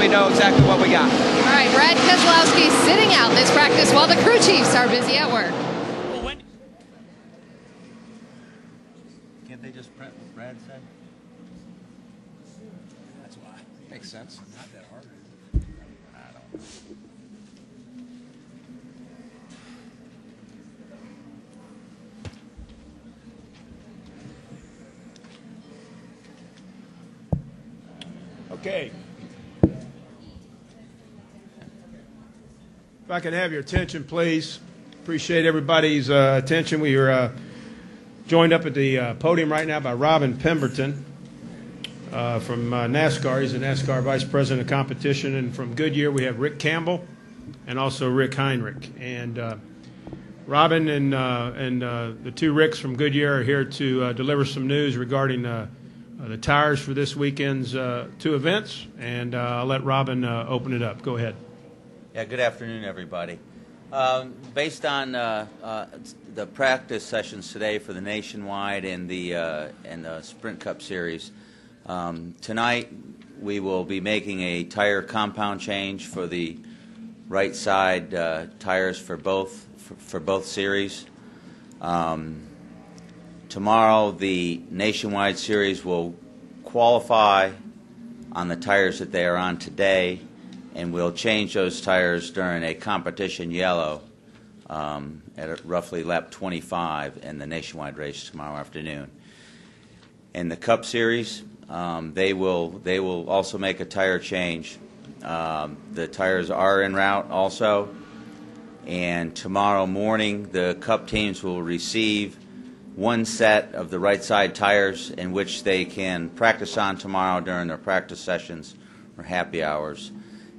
we know exactly what we got. All right, Brad Keselowski sitting out this practice while the crew chiefs are busy at work. Can't they just print what Brad said? That's why. Makes sense. Not that hard. I don't know. Okay. If I can have your attention, please. Appreciate everybody's attention. We are joined up at the podium right now by Robin Pemberton from NASCAR. He's the NASCAR Vice President of Competition. And from Goodyear, we have Rick Campbell and also Rick Heinrich. And Robin and the two Ricks from Goodyear are here to deliver some news regarding the tires for this weekend's two events. And I'll let Robin open it up. Go ahead. Yeah, good afternoon, everybody. Based on the practice sessions today for the Nationwide and the Sprint Cup Series, tonight we will be making a tire compound change for the right side tires for both series. Tomorrow, the Nationwide Series will qualify on the tires that they are on today, and we'll change those tires during a competition yellow at roughly lap 25 in the Nationwide race tomorrow afternoon. In the Cup Series, they will also make a tire change. The tires are en route also, and tomorrow morning the Cup teams will receive one set of the right side tires in which they can practice on tomorrow during their practice sessions or happy hours.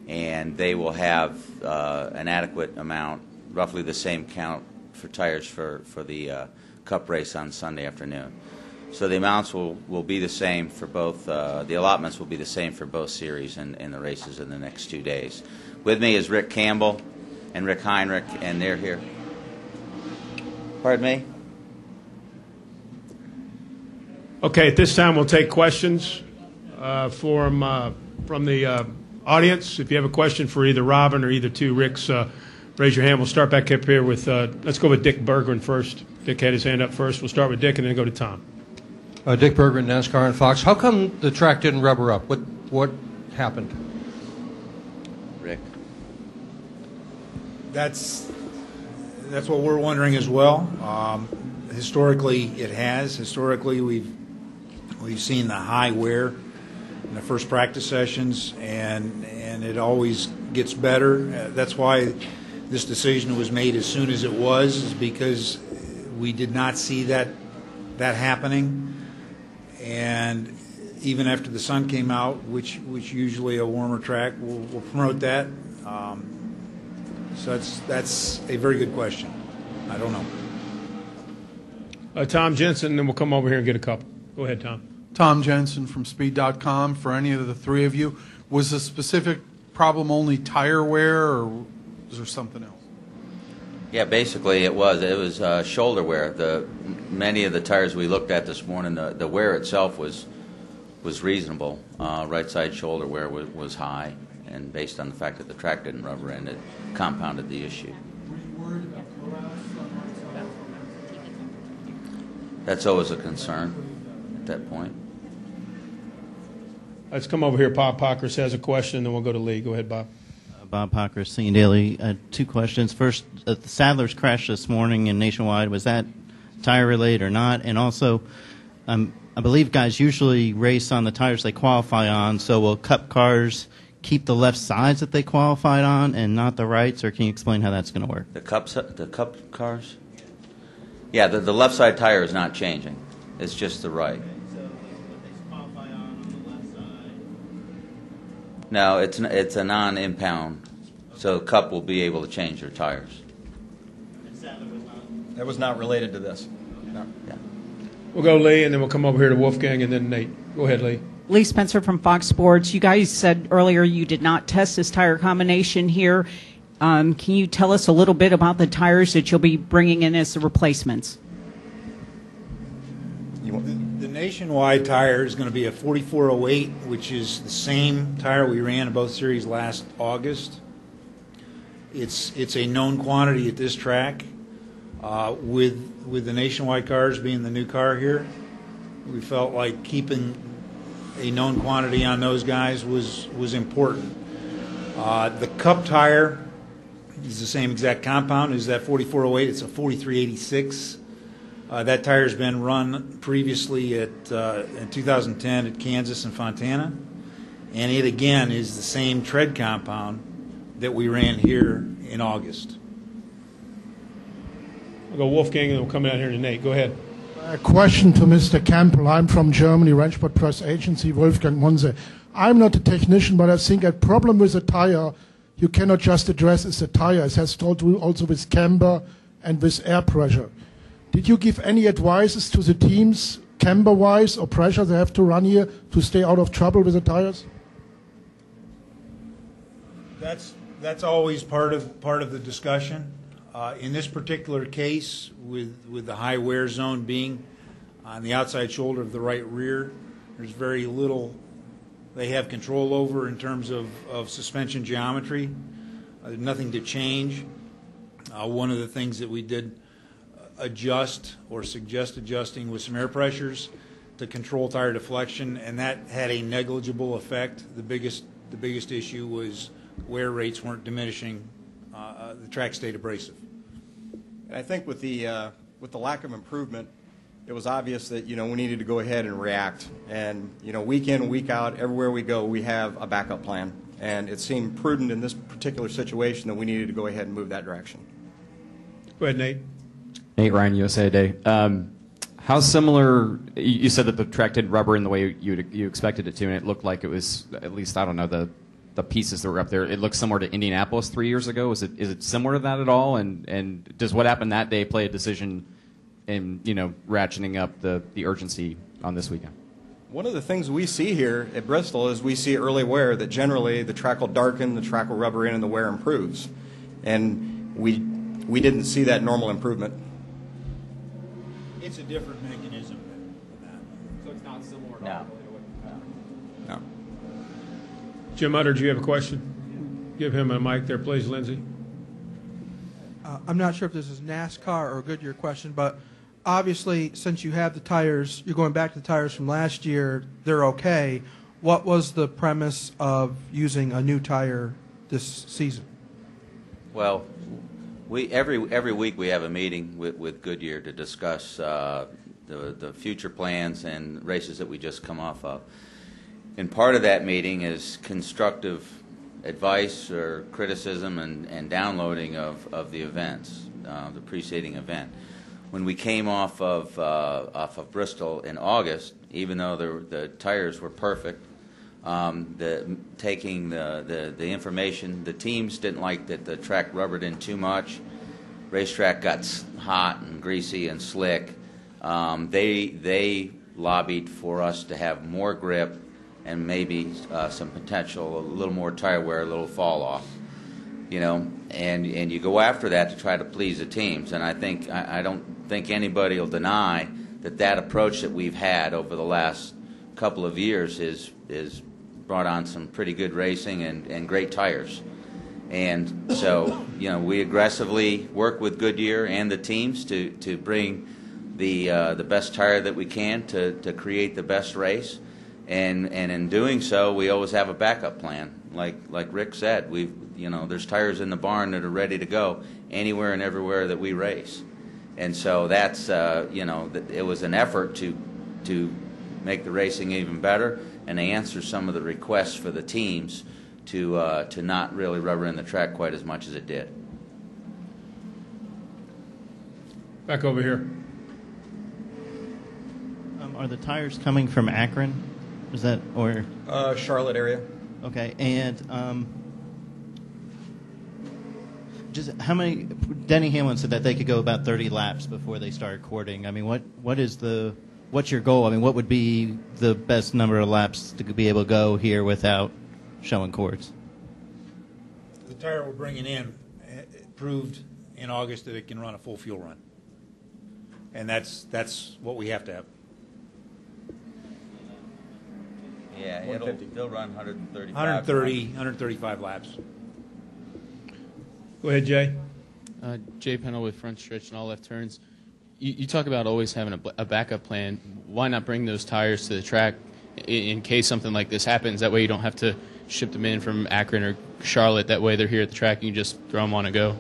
And they will have an adequate amount, roughly the same count for tires for the Cup race on Sunday afternoon. So the amounts will be the same for both, the allotments will be the same for both series and the races in the next 2 days. With me is Rick Campbell and Rick Heinrich, and they're here. Pardon me? Okay, at this time we'll take questions from the audience. If you have a question for either Robin or either two Ricks, raise your hand. We'll start back up here with, let's go with Dick Berggren first. Dick had his hand up first. We'll start with Dick and then go to Tom. Dick Berggren, NASCAR and Fox. How come the track didn't rubber up? What happened? Rick. That's what we're wondering as well. Historically, it has. Historically, we've seen the high wear in the first practice sessions, and it always gets better. That's why this decision was made as soon as it was, is because we did not see that happening. And even after the sun came out, which usually a warmer track will promote that. So that's a very good question. I don't know. Tom Jensen, then we'll come over here and get a couple. Go ahead, Tom. Tom Jensen from Speed.com. For any of the three of you, was the specific problem only tire wear, or was there something else? Yeah, basically it was shoulder wear. Many of the tires we looked at this morning, the wear itself was reasonable. Right side shoulder wear was high, and based on the fact that the track didn't rubber end, it compounded the issue. Were you worried about That's always a concern at that point. Let's come over here. Bob Pockers has a question, and then we'll go to Lee. Go ahead, Bob. Bob Pockers, Singing Daily. Two questions. First, the Sadler's crash this morning in Nationwide, was that tire-related or not? And also, I believe guys usually race on the tires they qualify on, so will Cup cars keep the left sides that they qualified on and not the rights, or can you explain how that's going to work? The Cup cars? Yeah, the left side tire is not changing. It's just the right. No, it's a non-impound, so Cup will be able to change their tires. That was not related to this. No. Yeah. We'll go Lee, and then we'll come over here to Wolfgang, and then Nate. Go ahead, Lee. Lee Spencer from Fox Sports. You guys said earlier you did not test this tire combination here. Can you tell us a little bit about the tires that you'll be bringing in as the replacements? The Nationwide tire is going to be a 4408, which is the same tire we ran in both series last August. It's a known quantity at this track. With the Nationwide cars being the new car here, we felt like keeping a known quantity on those guys was important. The Cup tire is the same exact compound as that 4408. It's a 4386. That tire's been run previously in 2010 at Kansas and Fontana, and it again is the same tread compound that we ran here in August. We'll go Wolfgang, and then we'll come down here to Nate. Go ahead. A question to Mr. Campbell. I'm from Germany, Rennsport Press Agency, Wolfgang Monse. I'm not a technician, but I think a problem with a tire you cannot just address is the tire. It has to do also with camber and with air pressure. Did you give any advices to the teams, camber-wise or pressure they have to run here to stay out of trouble with the tires? That's always part of the discussion. In this particular case, with the high wear zone being on the outside shoulder of the right rear, there's very little they have control over in terms of suspension geometry. There's nothing to change. One of the things that we did adjust or suggest adjusting with some air pressures to control tire deflection, and that had a negligible effect. The biggest issue was wear rates weren't diminishing. The track stayed abrasive. And I think with the lack of improvement, it was obvious that we needed to go ahead and react. And week in, week out, everywhere we go, we have a backup plan. And it seemed prudent in this particular situation that we needed to go ahead and move that direction. Go ahead, Nate. Nate Ryan, USA Today. How similar? You said that the track did rubber in the way you expected it to, and it looked like it was, at least I don't know, the pieces that were up there. It looks similar to Indianapolis 3 years ago. Is it similar to that at all? And does what happened that day play a decision in ratcheting up the urgency on this weekend? One of the things we see here at Bristol is we see early wear that generally the track will darken, the track will rubber in, and the wear improves. And we didn't see that normal improvement. It's a different mechanism than that. So it's not similar at No. all? No. Jim Utter, do you have a question? Give him a mic there, please, Lindsay. I'm not sure if this is NASCAR or a Goodyear question, but obviously, since you have the tires, you're going back to the tires from last year, they're okay. What was the premise of using a new tire this season? Well, every week we have a meeting with Goodyear to discuss the future plans and races that we just come off of. And part of that meeting is constructive advice or criticism and downloading of the events, the preceding event. When we came off of Bristol in August, even though the tires were perfect, taking the information, the teams didn't like that the track rubbered in too much. Racetrack got hot and greasy and slick. They lobbied for us to have more grip and maybe some potential, a little more tire wear, a little fall off, and you go after that to try to please the teams. And I don't think anybody will deny that approach that we've had over the last couple of years is brought on some pretty good racing and great tires. And so, we aggressively work with Goodyear and the teams to bring the best tire that we can to create the best race. And in doing so, we always have a backup plan. Like Rick said, there's tires in the barn that are ready to go anywhere and everywhere that we race. And so that's it was an effort to make the racing even better and to answer some of the requests for the teams to not really rubber in the track quite as much as it did. Back over here. Are the tires coming from Akron? Is that or Charlotte area. okay? And just how many? Denny Hamlin said that they could go about 30 laps before they start cording. I mean, what's your goal? I mean, what would be the best number of laps to be able to go here without showing cords? The tire we're bringing in proved in August that it can run a full fuel run, and that's what we have to have. they'll run 135. 135 laps. Go ahead, Jay. Jay Pennell with front stretch and all left turns. You talk about always having a backup plan. Why not bring those tires to the track in case something like this happens? That way you don't have to ship them in from Akron or Charlotte. That way they're here at the track and you just throw them on and go.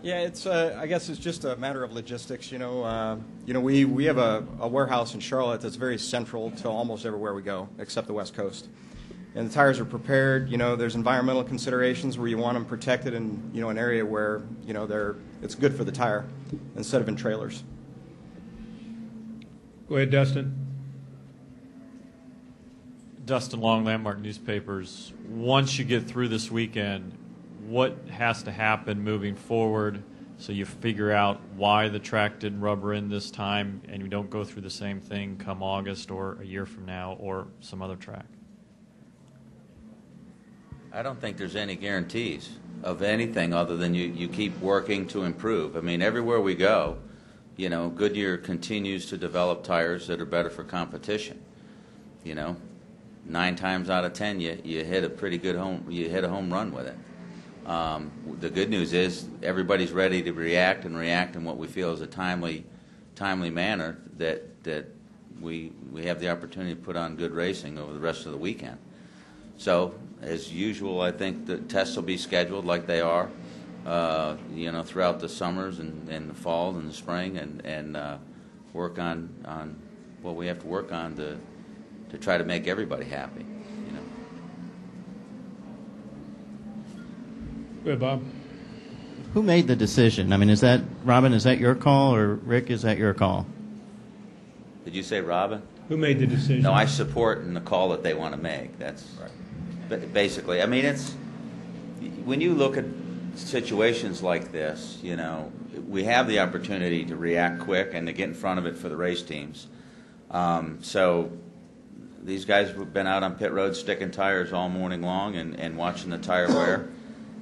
Yeah, it's. I guess it's just a matter of logistics. We have a warehouse in Charlotte that's very central to almost everywhere we go, except the West Coast. And the tires are prepared. There's environmental considerations where you want them protected in an area where it's good for the tire instead of in trailers. Go ahead, Dustin. Dustin Long, Landmark Newspapers. Once you get through this weekend, what has to happen moving forward so you figure out why the track didn't rubber in this time and you don't go through the same thing come August or a year from now or some other track? I don't think there's any guarantees of anything other than you keep working to improve. I mean, everywhere we go, Goodyear continues to develop tires that are better for competition. 9 times out of 10, you hit a pretty good you hit a home run with it. The good news is everybody's ready to react in what we feel is a timely manner that we have the opportunity to put on good racing over the rest of the weekend. So, as usual, I think the tests will be scheduled like they are, throughout the summers and the fall and the spring, and work on what we have to work on to try to make everybody happy. Go ahead, Bob. Who made the decision? I mean, is that Robin? Is that your call, or Rick? Is that your call? Did you say Robin? Who made the decision? No, I support in the call that they want to make. That's right. Basically, I mean, it's when you look at situations like this, we have the opportunity to react quick and to get in front of it for the race teams. So these guys have been out on pit road sticking tires all morning long and watching the tire wear,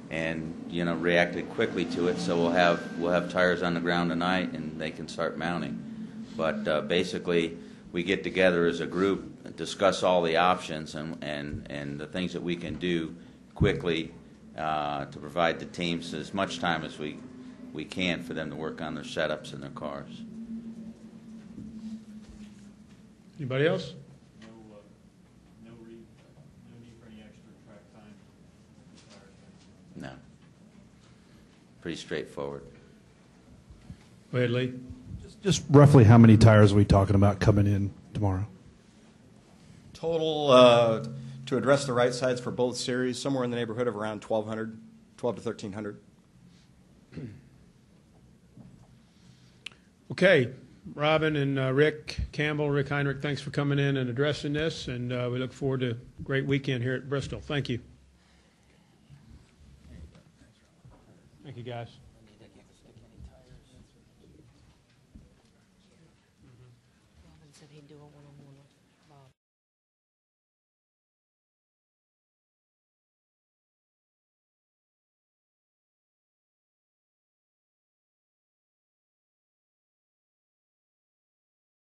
and reacted quickly to it. So we'll have tires on the ground tonight, and they can start mounting. But basically, we get together as a group, discuss all the options and the things that we can do quickly to provide the teams as much time as we can for them to work on their setups and their cars. Anybody else? No need for any extra track time. No. Pretty straightforward. Go ahead, Lee. Just roughly how many tires are we talking about coming in tomorrow? Total, to address the right sides for both series, somewhere in the neighborhood of around 1,200, 12 to 1,300. Okay. Robin and Rick Campbell, Rick Heinrich, thanks for coming in and addressing this, and we look forward to a great weekend here at Bristol. Thank you. Thank you, guys. Robin said he'd do a one-on-one.